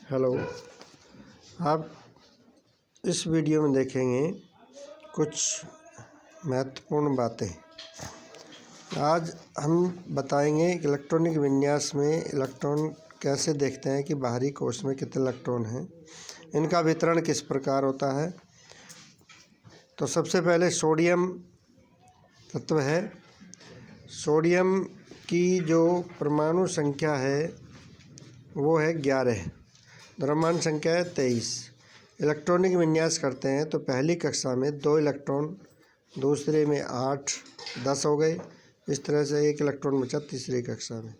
Hello. आप इस video में देखेंगे कुछ महत्वपूर्ण बातें। आज हम बताएंगे कि इलेक्ट्रॉनिक विन्यास में इलेक्ट्रॉन कैसे देखते हैं कि बाहरी कोश में कितने इलेक्ट्रॉन हैं, इनका वितरण किस प्रकार होता है। तो सबसे पहले सोडियम तत्व है। सोडियम की जो परमाणु संख्या है वो है 11, द्रव्यमान संख्या है 23। इलेक्ट्रॉनिक विन्यास करते हैं तो पहली कक्षा में 2 इलेक्ट्रॉन, दूसरे में 8, 10 हो गए। इस तरह से 1 इलेक्ट्रॉन बचा तीसरी कक्षा में।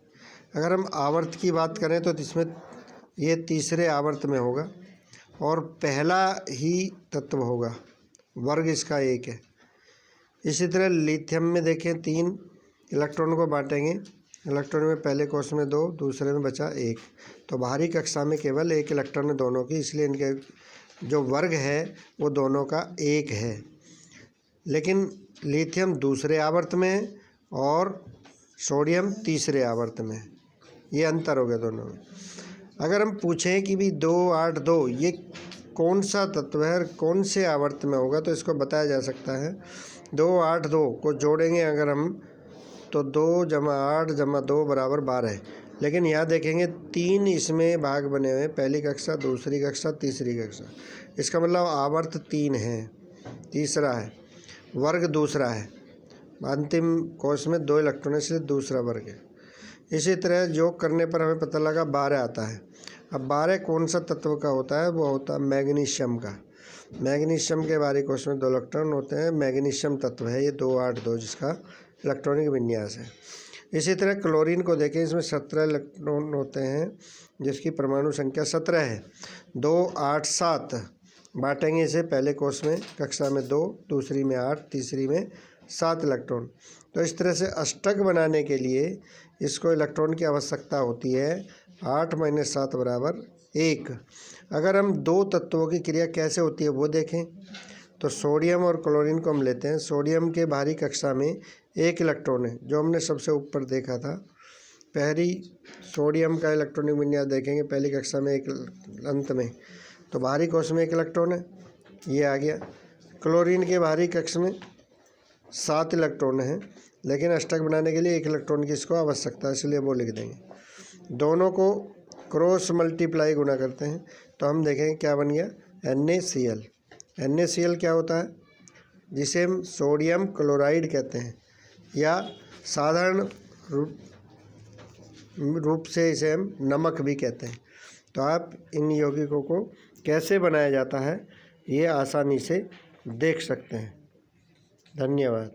अगर हम आवर्त की बात करें तो इसमें ये तीसरे आवर्त में होगा और पहला ही तत्व होगा, वर्ग इसका 1 है। इसी तरह लिथियम में देखें 3 इलेक्ट्रॉन को बांटेंगे। इलेक्ट्रॉन में पहले कोश में 2, दूसरे में बचा 1। तो बाहरी कक्षा में केवल 1 इलेक्ट्रॉन है दोनों की, इसलिए इनके जो वर्ग है वो दोनों का 1 है। लेकिन लिथियम दूसरे आवर्त में है और सोडियम तीसरे आवर्त में है। ये अंतर हो गया दोनों में। अगर हम पूछें कि भी 2, 8, 2 ये कौन सा तत्व है और कौन से आवर्त में होगा, तो इसको बताया जा सकता है। 2, 8, 2 को जोड़ेंगे अगर हम तो 2 + 8 + 2 = 12। लेकिन यहाँ देखेंगे 3 इसमें भाग बने हुए हैं, पहली कक्षा, दूसरी कक्षा, तीसरी कक्षा। इसका मतलब आवर्त 3 है, तीसरा है, वर्ग दूसरा है। अंतिम कोश में 2 इलेक्ट्रॉन है, इसलिए दूसरा वर्ग है। इसी तरह योग करने पर हमें पता लगा 12 आता है। अब 12 कौन सा तत्व का होता है? वो होता है मैग्नीशियम का। मैग्नीशियम के बाहरी कोश में 2 इलेक्ट्रॉन होते हैं, मैग्नीशियम तत्व है ये 2, 8, 2 जिसका इलेक्ट्रॉनिक विन्यास है। इसी तरह क्लोरीन को देखें, इसमें 17 इलेक्ट्रॉन होते हैं जिसकी परमाणु संख्या 17 है। 2, 8, 7 बांटेंगे इसे, पहले कोश में कक्षा में 2, दूसरी में 8, तीसरी में 7 इलेक्ट्रॉन। तो इस तरह से अष्टक बनाने के लिए इसको इलेक्ट्रॉन की आवश्यकता होती है। 8 - 7 = 1। अगर हम 2 तत्वों की क्रिया कैसे होती है वो देखें तो सोडियम और क्लोरीन को हम लेते हैं। सोडियम के बाहरी कक्षा में 1 इलेक्ट्रॉन है, जो हमने सबसे ऊपर देखा था। पहली सोडियम का इलेक्ट्रॉनिक विन्यास देखेंगे, पहली कक्षा में 1 अंत में, तो बाहरी कोश में 1 इलेक्ट्रॉन है, ये आ गया। क्लोरीन के बाहरी कक्ष में 7 इलेक्ट्रॉन है, लेकिन अष्टक बनाने के लिए 1 इलेक्ट्रॉन की इसको आवश्यकता है, इसलिए वो लिख देंगे। दोनों को क्रॉस मल्टीप्लाई गुना करते हैं तो हम देखेंगे क्या बन गया, NaCl। NaCl क्या होता है? जिसे हम सोडियम क्लोराइड कहते हैं, या साधारण रूप से इसे हम नमक भी कहते हैं। तो आप इन यौगिकों को कैसे बनाया जाता है ये आसानी से देख सकते हैं। धन्यवाद।